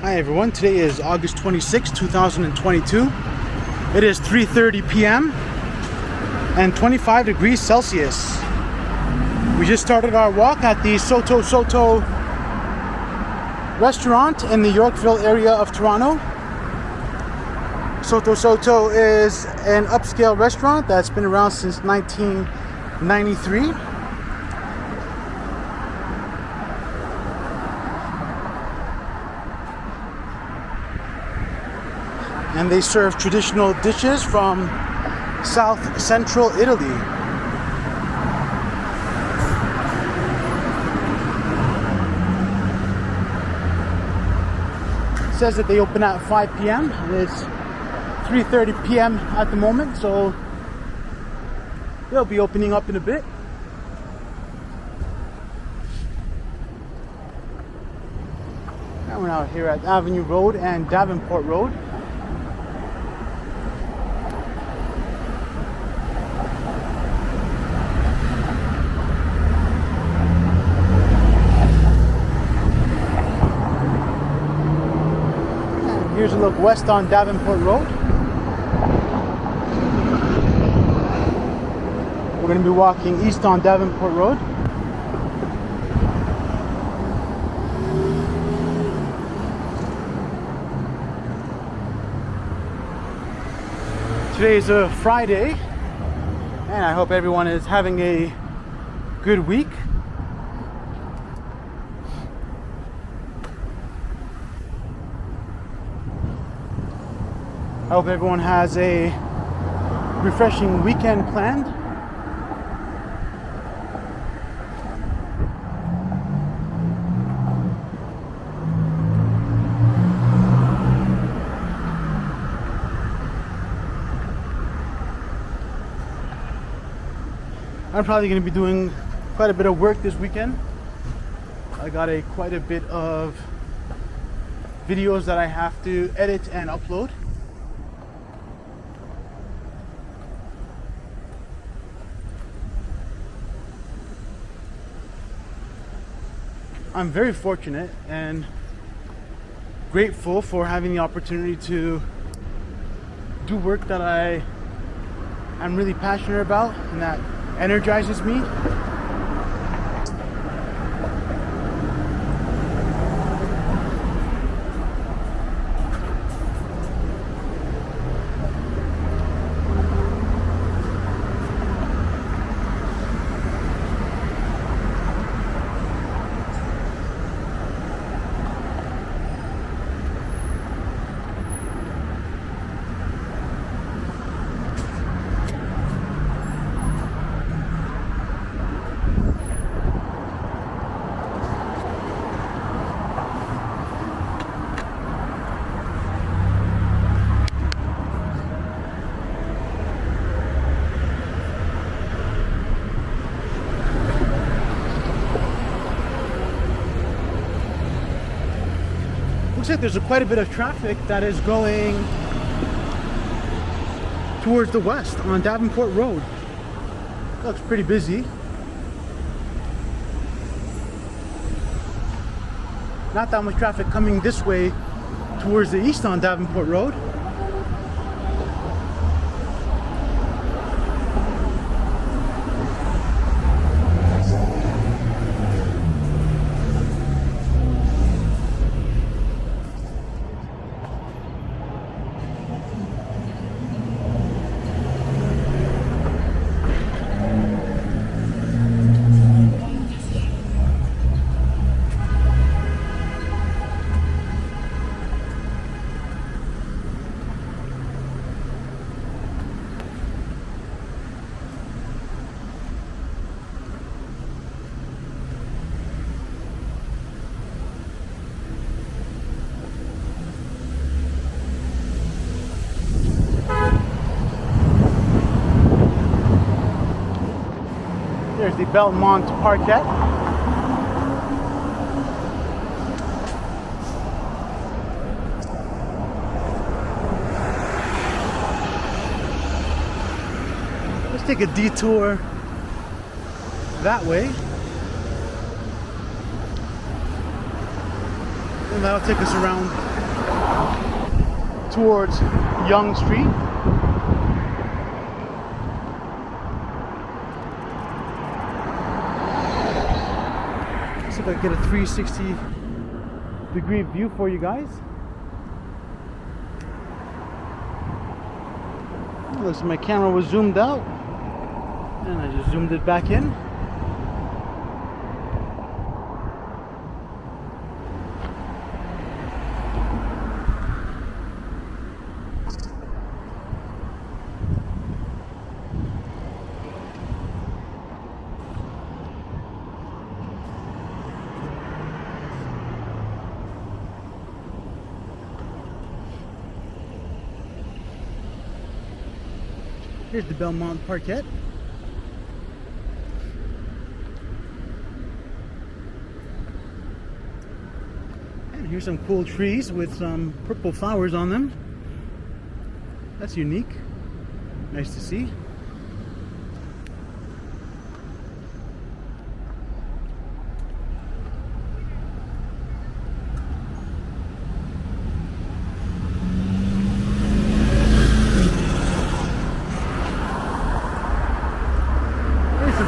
Hi everyone, today is August 26, 2022. It is 3:30 p.m. and 25 degrees Celsius. We just started our walk at the Sotto Sotto restaurant in the Yorkville area of Toronto. Sotto Sotto is an upscale restaurant that's been around since 1993. And they serve traditional dishes from South Central Italy. It says that they open at 5 p.m. and it's 3:30 p.m. at the moment, so they'll be opening up in a bit. And we're out here at Avenue Road and Davenport Road. Here's a look west on Davenport Road. We're going to be walking east on Davenport Road. Today is a Friday, and I hope everyone is having a good week. I hope everyone has a refreshing weekend planned. I'm probably going to be doing quite a bit of work this weekend. I got quite a bit of videos that I have to edit and upload. I'm very fortunate and grateful for having the opportunity to do work that I am really passionate about and that energizes me. Looks like there's quite a bit of traffic that is going towards the west on Davenport Road. Looks pretty busy. Not that much traffic coming this way towards the east on Davenport Road. There's the Belmont Parkette. Let's take a detour that way. And that'll take us around towards Young Street. See if I can get a 360-degree view for you guys. Looks like my camera was zoomed out, and I just zoomed it back in. Here's the Belmont Parquet. And here's some cool trees with some purple flowers on them. That's unique. Nice to see.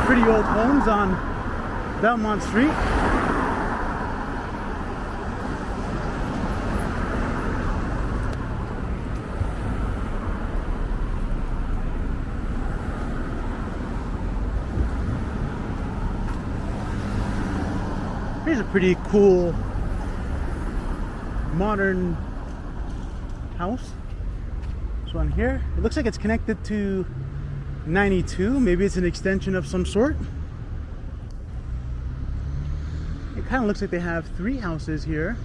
Pretty old homes on Belmont Street. Here's a pretty cool modern house. This one here. It looks like it's connected to 92. Maybe it's an extension of some sort. It kind of looks like they have 3 houses here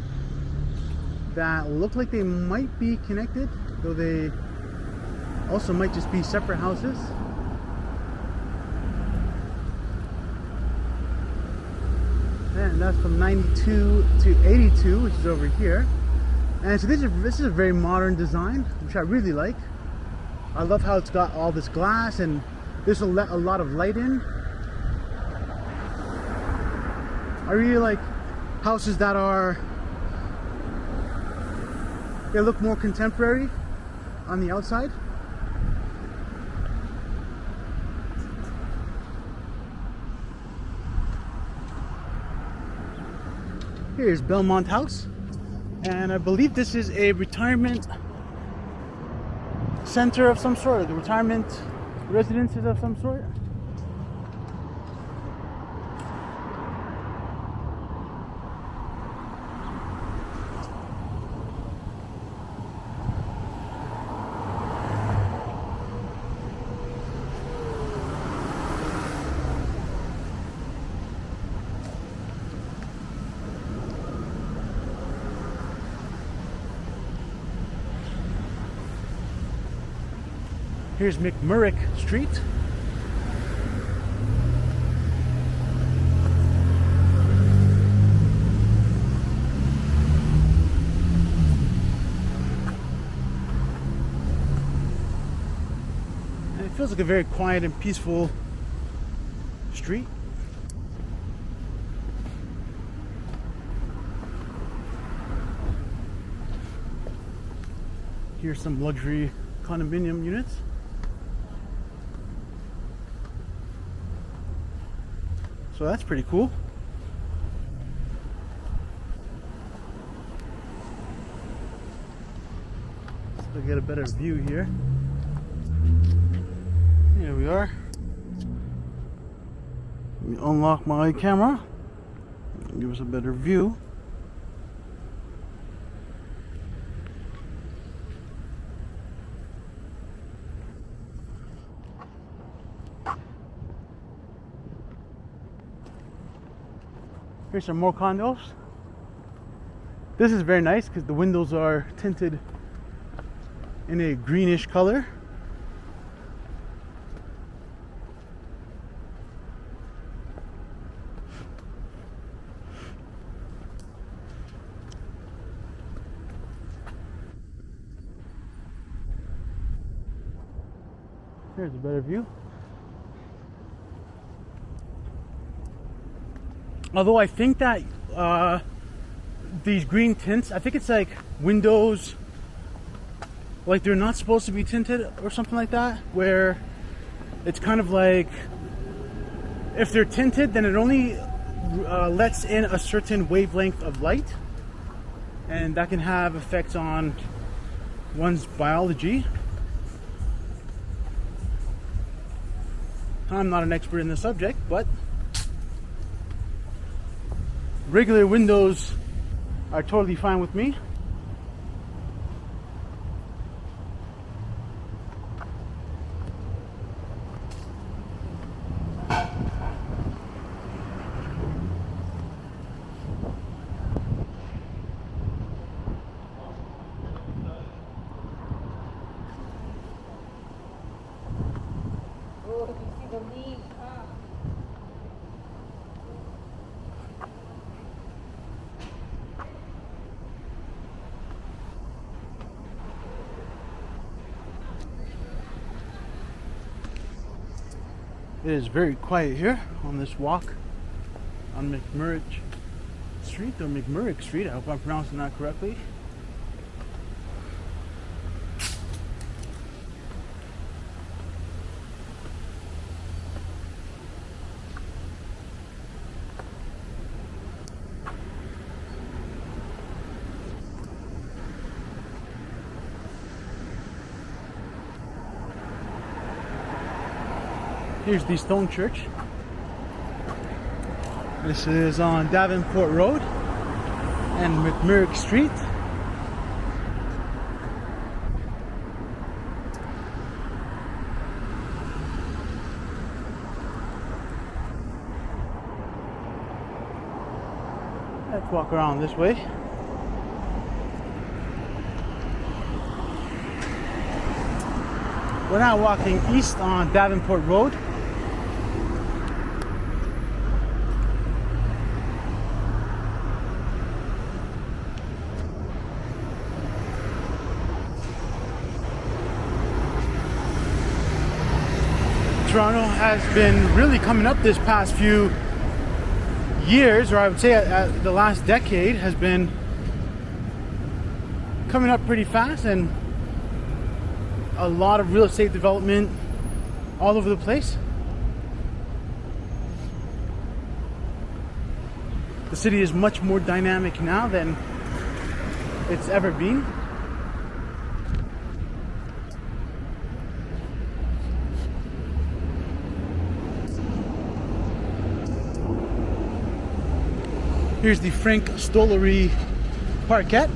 that look like they might be connected, though they also might just be separate houses. And that's from 92 to 82, which is over here. And so this is a very modern design, which I really like. I love how it's got all this glass and this will let a lot of light in. I really like houses that they look more contemporary on the outside. Here's Belmont House, and I believe this is a retirement center of some sort, the retirement residences of some sort. Here's McMurrick Street. And it feels like a very quiet and peaceful street. Here's some luxury condominium units. So that's pretty cool. Let's get a better view here. Here we are. Let me unlock my camera. Give us a better view. Here's some more condos. This is very nice because the windows are tinted in a greenish color. Here's a better view. Although I think that these green tints, I think it's like windows like they're not supposed to be tinted or something like that, where it's kind of like if they're tinted, then it only lets in a certain wavelength of light, and that can have effects on one's biology. I'm not an expert in the subject, but regular windows are totally fine with me. Oh, you see the leaves, huh? It is very quiet here on this walk on McMurrick Street, or McMurrick Street. I hope I'm pronouncing that correctly. Here's the stone church. This is on Davenport Road and McMurrick Street. Let's walk around this way. We're now walking east on Davenport Road. Toronto has been really coming up this past few years, or I would say the last decade has been coming up pretty fast, and a lot of real estate development all over the place. The city is much more dynamic now than it's ever been. Here's the Frank Stollery Parkette.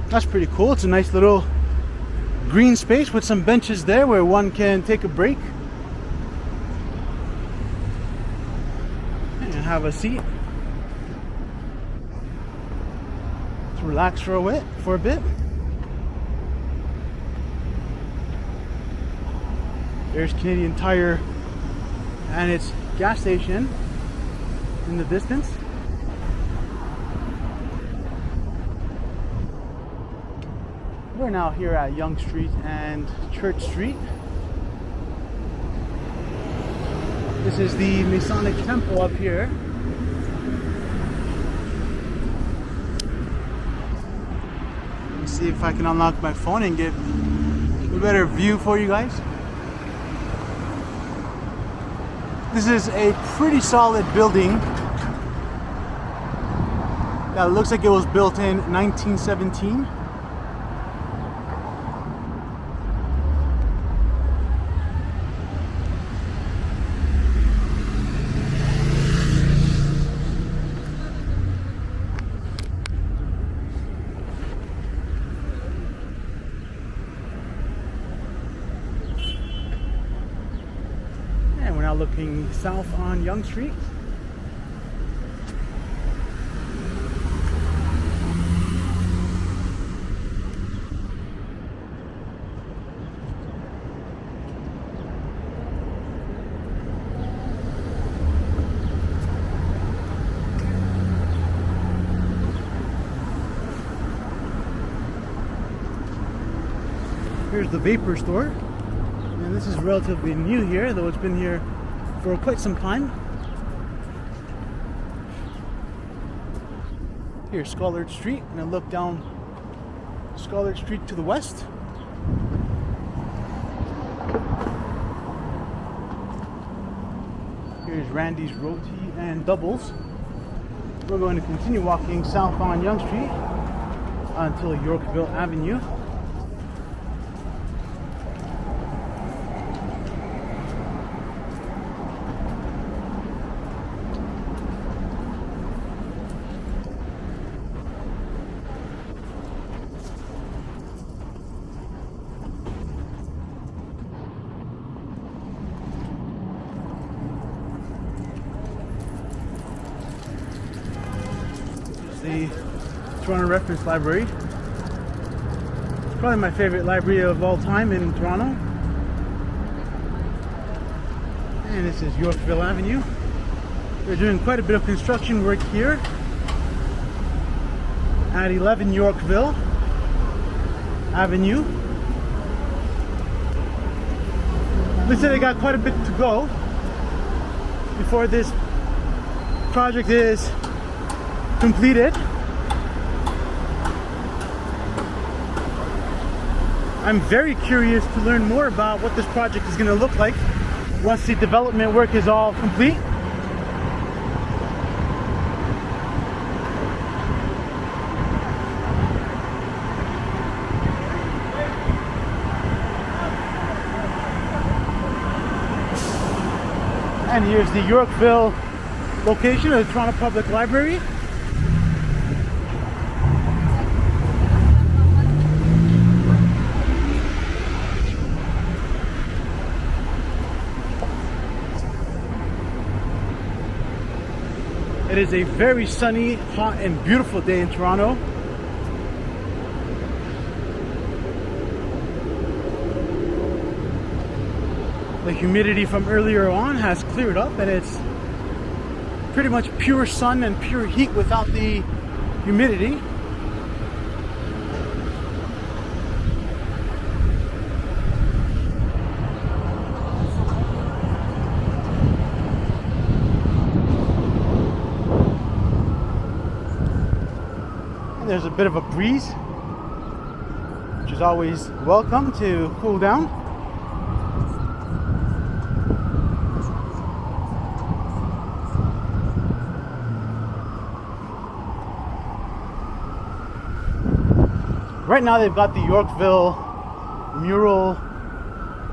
That's pretty cool. It's a nice little green space with some benches there where one can take a break and have a seat to relax for a bit. There's Canadian Tire and its gas station in the distance. We're now here at Yonge Street and Church Street. This is the Masonic Temple up here. Let's see if I can unlock my phone and get a better view for you guys. This is a pretty solid building that looks like it was built in 1917. Looking south on Yonge Street. Here's the Vapor Store, and this is relatively new here, though it's been here for quite some time. Here's Scollard Street, and I look down Scollard Street to the west. Here's Randy's Roti and Doubles. We're going to continue walking south on Yonge Street until Yorkville Avenue. The Toronto Reference Library. It's probably my favorite library of all time in Toronto. And this is Yorkville Avenue. They're doing quite a bit of construction work here at 11 Yorkville Avenue. Looks like they got quite a bit to go before this project is completed. I'm very curious to learn more about what this project is going to look like once the development work is all complete. And here's the Yorkville location of the Toronto Public Library. It is a very sunny, hot, and beautiful day in Toronto. The humidity from earlier on has cleared up, and it's pretty much pure sun and pure heat without the humidity. And there's a bit of a breeze, which is always welcome to cool down. Right now they've got the Yorkville Mural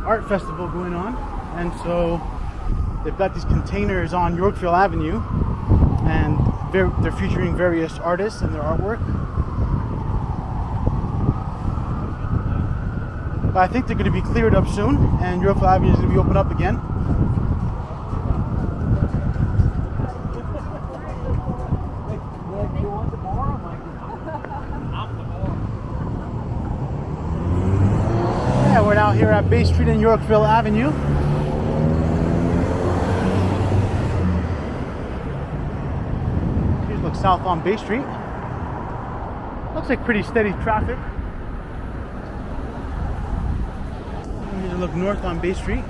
Art Festival going on, and so they've got these containers on Yorkville Avenue, and they're featuring various artists and their artwork. But I think they're going to be cleared up soon, and Yorkville Avenue is going to be opened up again. We're now here at Bay Street and Yorkville Avenue. Here's a look south on Bay Street. Looks like pretty steady traffic. Here's a look north on Bay Street.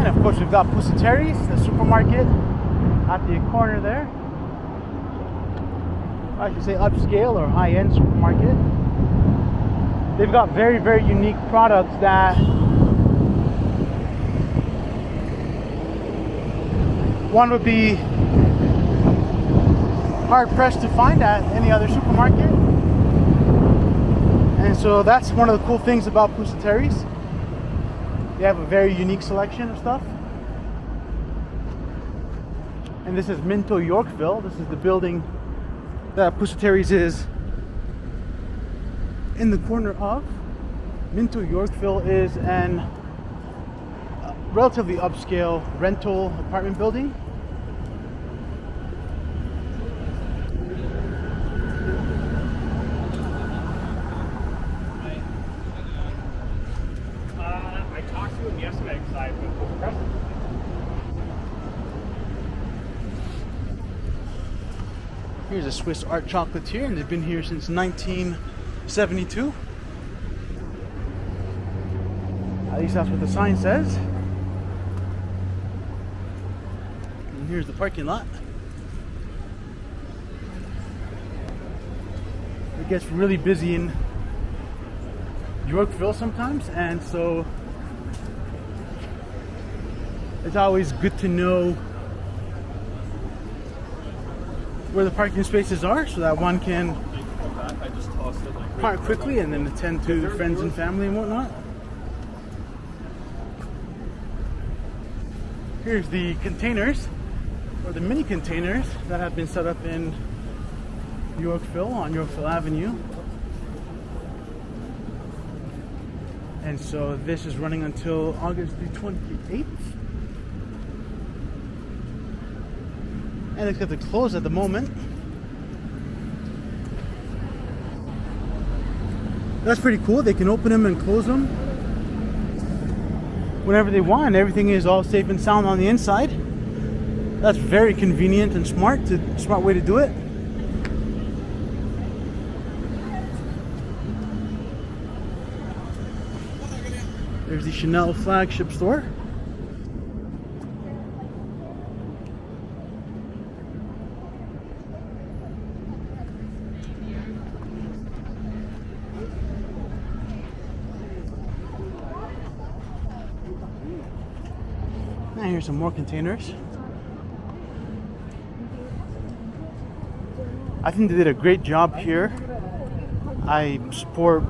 Of course, we've got Pusateri, the supermarket at the corner there. I should say upscale or high-end supermarket. They've got very, very unique products that one would be hard-pressed to find at any other supermarket. And so that's one of the cool things about Pusateri's. They have a very unique selection of stuff. And this is Minto Yorkville. This is the building that Pusateri's is in the corner of. Minto Yorkville is an relatively upscale rental apartment building. Here's a Swiss art chocolatier, and they've been here since 19 72. At least that's what the sign says. And here's the parking lot. It gets really busy in Yorkville sometimes, and so it's always good to know where the parking spaces are so that one can park quickly and then attend to friends and family and whatnot. Here's the containers, or the mini containers that have been set up in Yorkville on Yorkville Avenue. And so this is running until August the 28th. And it's got to close at the moment. That's pretty cool. They can open them and close them whenever they want. Everything is all safe and sound on the inside. That's very convenient and smart way to do it. There's the Chanel flagship store. And here's some more containers. I think they did a great job here. I support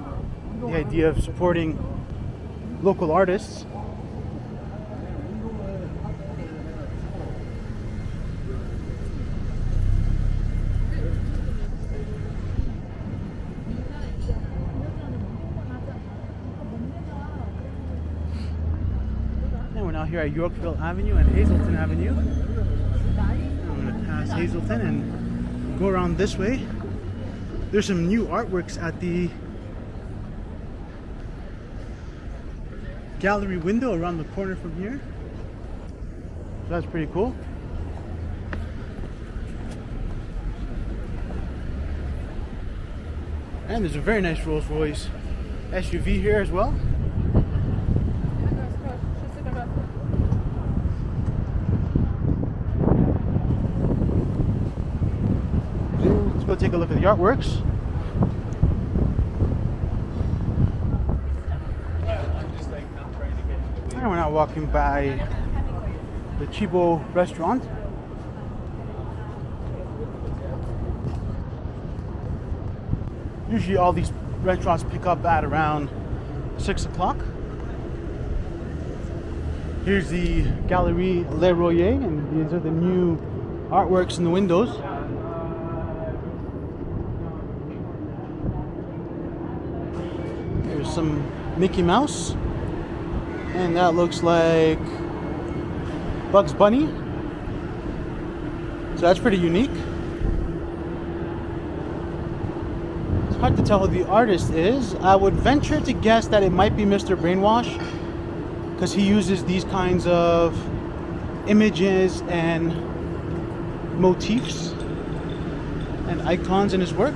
the idea of supporting local artists. And we're now here at Yorkville Avenue and Hazelton Avenue. I'm going to pass Hazelton and go around this way. There's some new artworks at the gallery window around the corner from here. So that's pretty cool. And there's a very nice Rolls Royce SUV here as well. Let's go take a look at the artworks. And we're now walking by the Chibo restaurant. Usually all these restaurants pick up at around 6 o'clock. Here's the Galerie Le Royer, and these are the new artworks in the windows. There's some Mickey Mouse. And that looks like Bugs Bunny. So that's pretty unique. It's hard to tell who the artist is. I would venture to guess that it might be Mr. Brainwash, because he uses these kinds of images and motifs and icons in his work.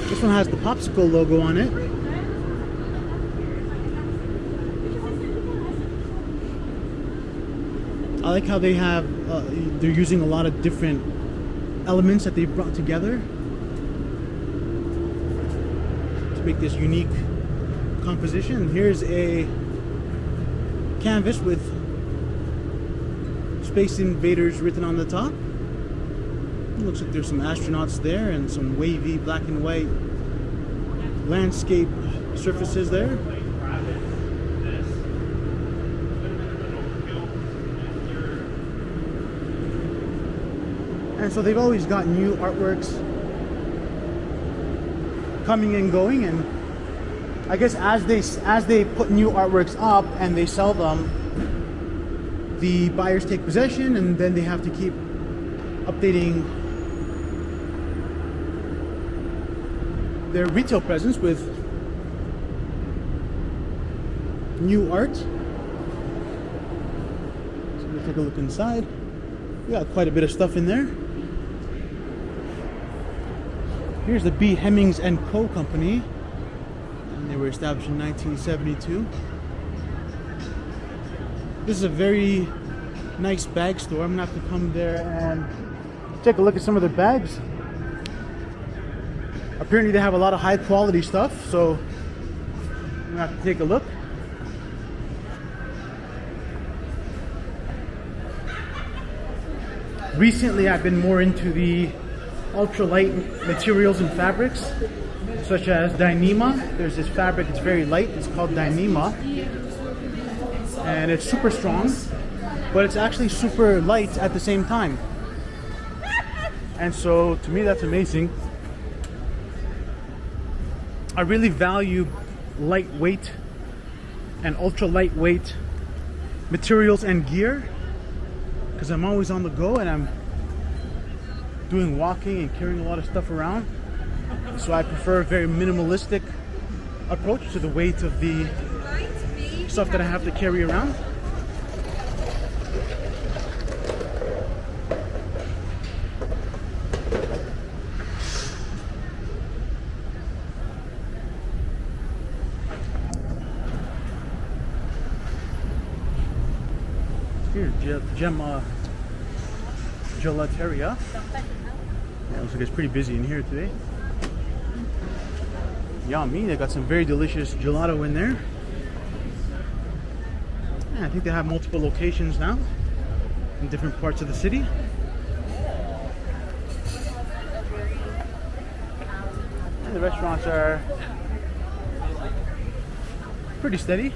This one has the Popsicle logo on it. I like how they have, they're using a lot of different elements that they've brought together to make this unique composition. Here's a canvas with Space Invaders written on the top. It looks like there's some astronauts there and some wavy black and white landscape surfaces there. And so they've always got new artworks coming and going, and I guess as they put new artworks up and they sell them, the buyers take possession, and then they have to keep updating their retail presence with new art. So we'll take a look inside. We got quite a bit of stuff in there. Here's the B. Hemmings and Co. Company. And they were established in 1972. This is a very nice bag store. I'm gonna have to come there and take a look at some of their bags. Apparently they have a lot of high quality stuff, so I'm gonna have to take a look. Recently I've been more into the ultralight materials and fabrics, such as Dyneema. There's this fabric, it's very light, it's called Dyneema. And it's super strong, but it's actually super light at the same time. And so to me that's amazing. I really value lightweight and ultra lightweight materials and gear because I'm always on the go and I'm doing walking and carrying a lot of stuff around. So I prefer a very minimalistic approach to the weight of the stuff that I have to carry around. Here's Gemma Gelateria. Yeah, looks like it's pretty busy in here today. Yummy, they got some very delicious gelato in there. Yeah, I think they have multiple locations now in different parts of the city. And the restaurants are pretty steady.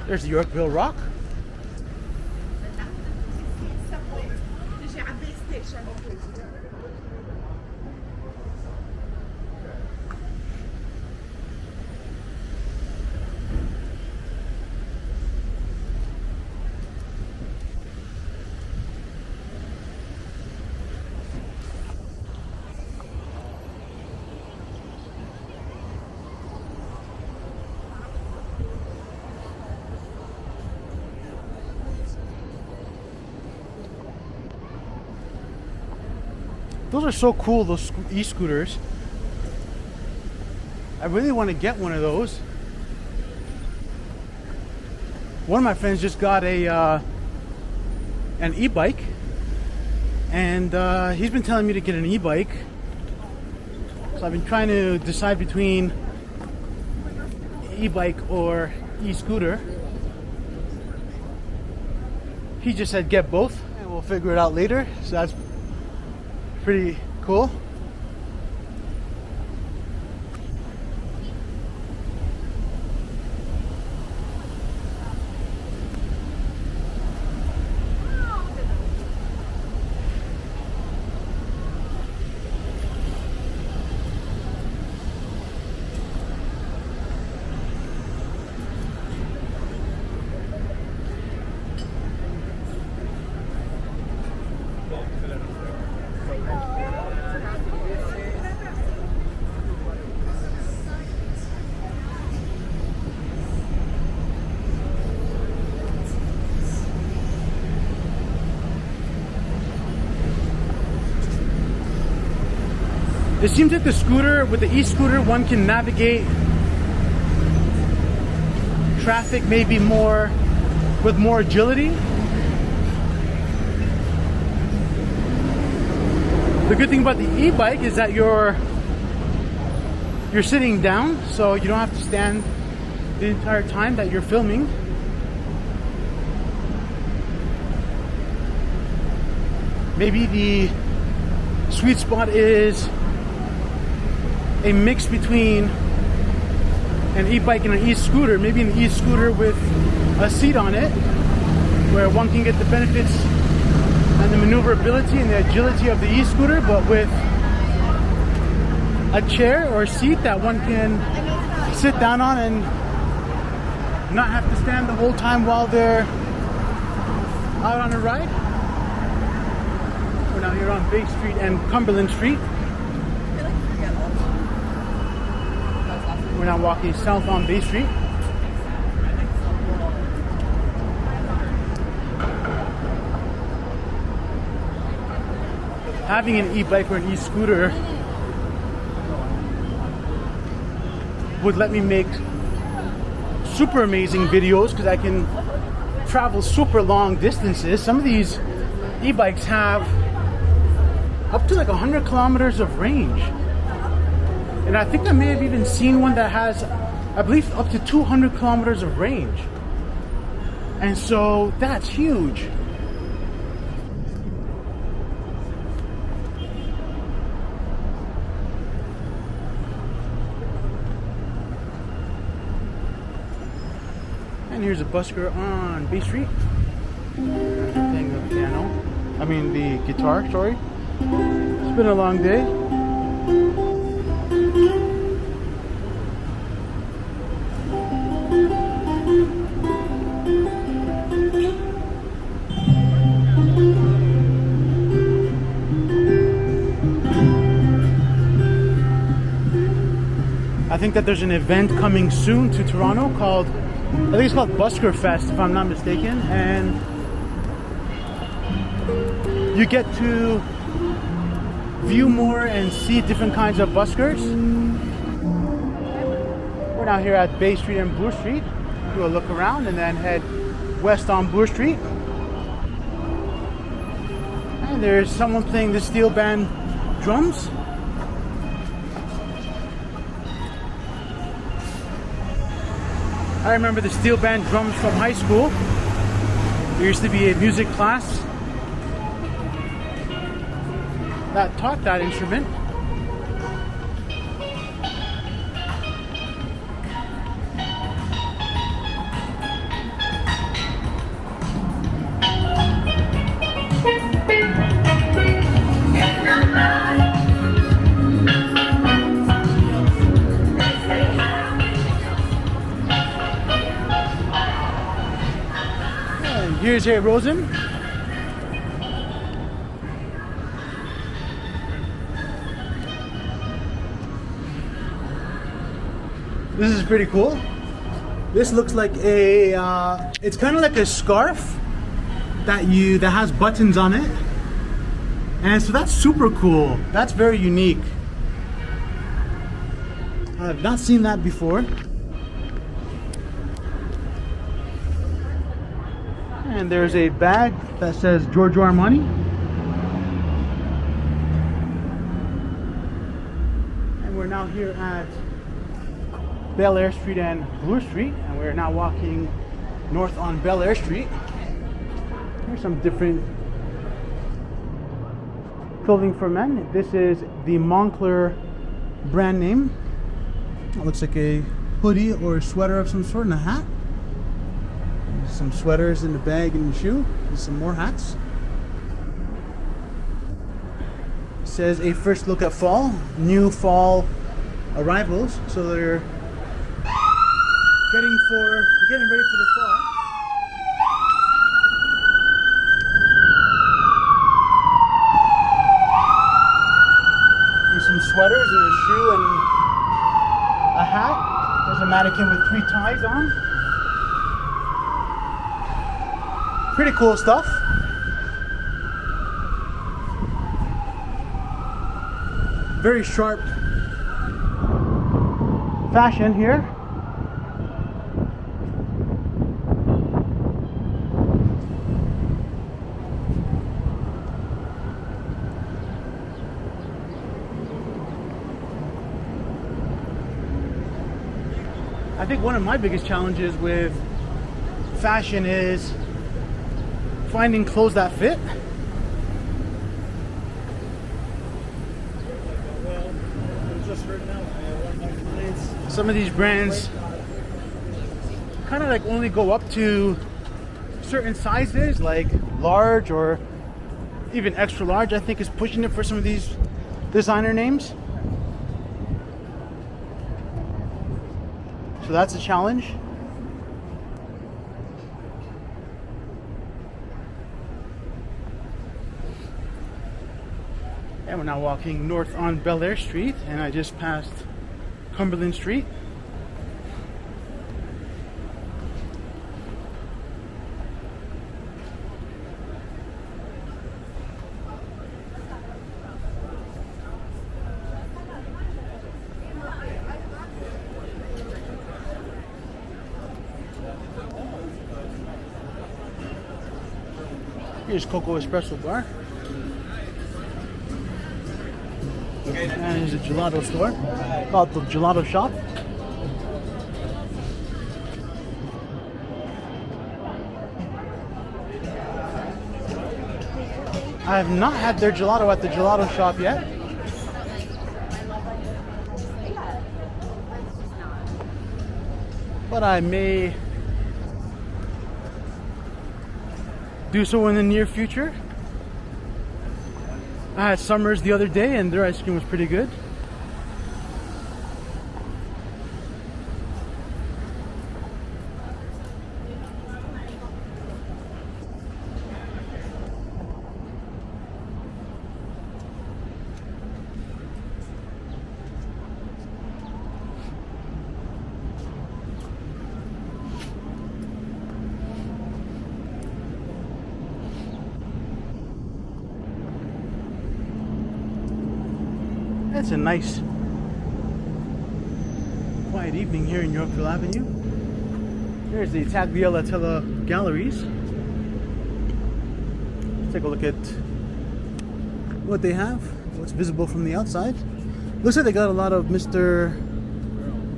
There's the Yorkville Rock. Those are so cool, those e-scooters. I really want to get one of those. One of my friends just got an e-bike, and he's been telling me to get an e-bike. So I've been trying to decide between e-bike or e-scooter. He just said get both, and we'll figure it out later. So that's pretty cool. It seems like the scooter, with the e-scooter, one can navigate traffic maybe more with more agility. The good thing about the e-bike is that you're sitting down, so you don't have to stand the entire time that you're filming. Maybe the sweet spot is a mix between an e-bike and an e-scooter. Maybe an e-scooter with a seat on it, where one can get the benefits and the maneuverability and the agility of the e-scooter, but with a chair or a seat that one can sit down on and not have to stand the whole time while they're out on a ride. We're Now here on Bay Street and Cumberland Street. We're now walking south on Bay Street. Having an e-bike or an e-scooter would let me make super amazing videos because I can travel super long distances. Some of these e-bikes have up to like 100 kilometers of range. And I think I may have even seen one that has, I believe, up to 200 kilometers of range. And so that's huge. And here's a busker on Bay Street. Playing the piano. I mean the guitar, sorry. It's been a long day. I think that there's an event coming soon to Toronto called, I think it's called Busker Fest, if I'm not mistaken, and you get to view more and see different kinds of buskers. We're now here at Bay Street and Bloor Street. Do a look around and then head west on Bloor Street. And there's someone playing the steel band drums. I remember the steel band drums from high school. There used to be a music class that taught that instrument. Here's Hey Rosen. This is pretty cool. This looks like a, it's kind of like a scarf that has buttons on it. And so that's super cool. That's very unique. I've not seen that before. And there's a bag that says Giorgio Armani. And we're now here at Bel Air Street and Bloor Street. And we're now walking north on Bel Air Street. Here's some different clothing for men. This is the Moncler brand name. It looks like a hoodie or a sweater of some sort and a hat. Some sweaters in the bag and the shoe. And some more hats. It says a first look at fall. New fall arrivals. So they're getting ready for the fall. Here's some sweaters and a shoe and a hat. There's a mannequin with 3 ties on. Pretty cool stuff. Very sharp fashion here. I think one of my biggest challenges with fashion is finding clothes that fit. Some of these brands kind of like only go up to certain sizes, like large or even extra large. I think is pushing it for some of these designer names. So that's a challenge. And we're now walking north on Bel Air Street, and I just passed Cumberland Street. Here's Coco Espresso Bar. And there's a gelato store called the Gelato Shop. I have not had their gelato at the Gelato Shop yet. But I may do so in the near future. I had Summers the other day and their ice cream was pretty good. It's a nice, quiet evening here in Yorkville Avenue. Here's the Tagliatella Galleries. Let's take a look at what they have, what's visible from the outside. Looks like they got a lot of Mr.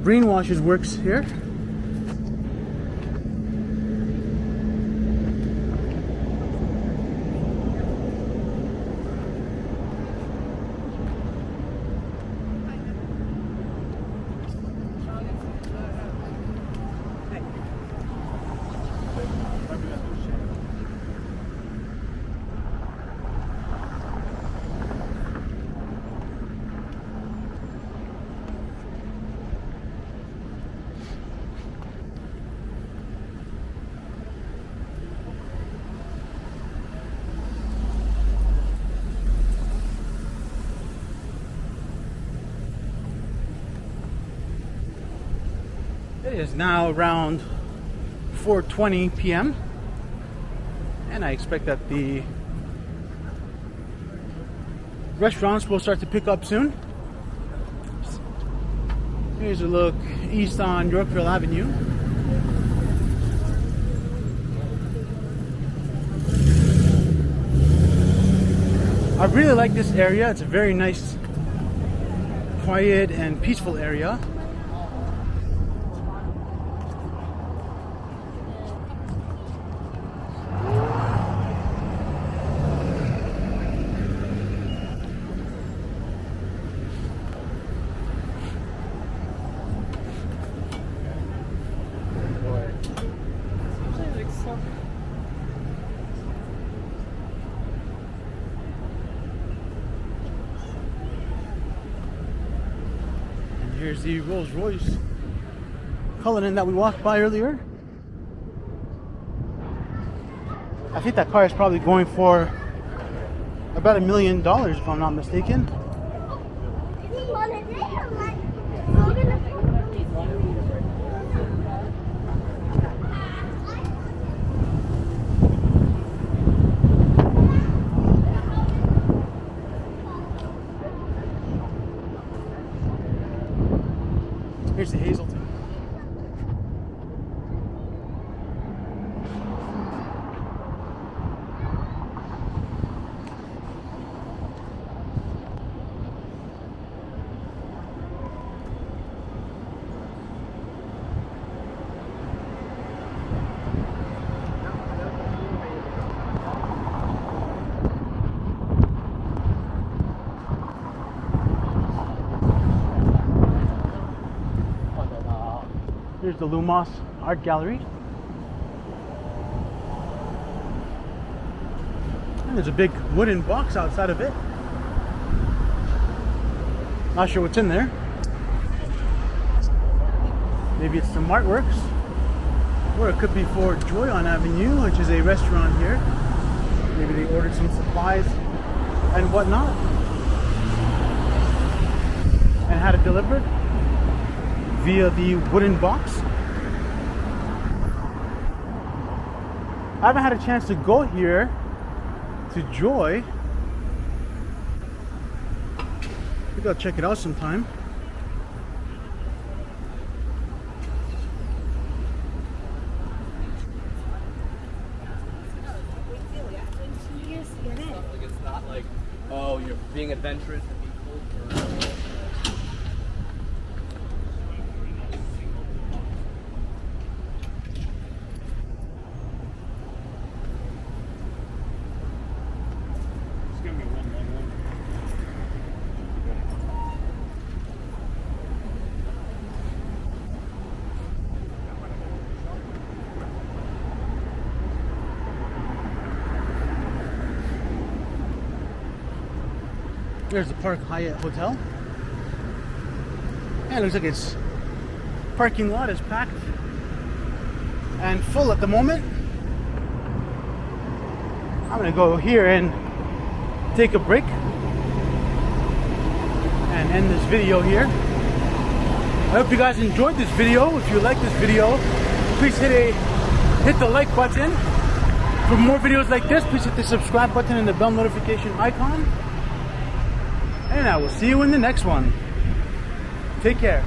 Brainwash's works here. It is now around 4:20 p.m. and I expect that the restaurants will start to pick up soon. Here's a look east on Yorkville Avenue. I really like this area. It's a very nice, quiet and peaceful area. Here's the Rolls Royce Cullinan that we walked by earlier. I think that car is probably going for about $1 million if I'm not mistaken. Here's the Hazelton. Here's the Lumos Art Gallery. And there's a big wooden box outside of it. Not sure what's in there. Maybe it's some artworks. Or it could be for Joy on Avenue, which is a restaurant here. Maybe they ordered some supplies and whatnot. and had it delivered via the wooden box. I haven't had a chance to go here to Joy. I think I'll check it out sometime. Like it's not like, oh, you're being adventurous and being cool. There's the Park Hyatt Hotel. And it looks like its parking lot is packed and full at the moment. I'm gonna go here and take a break and end this video here. I hope you guys enjoyed this video. If you like this video, please hit the like button. For more videos like this, please hit the subscribe button and the bell notification icon. And I will see you in the next one. Take care.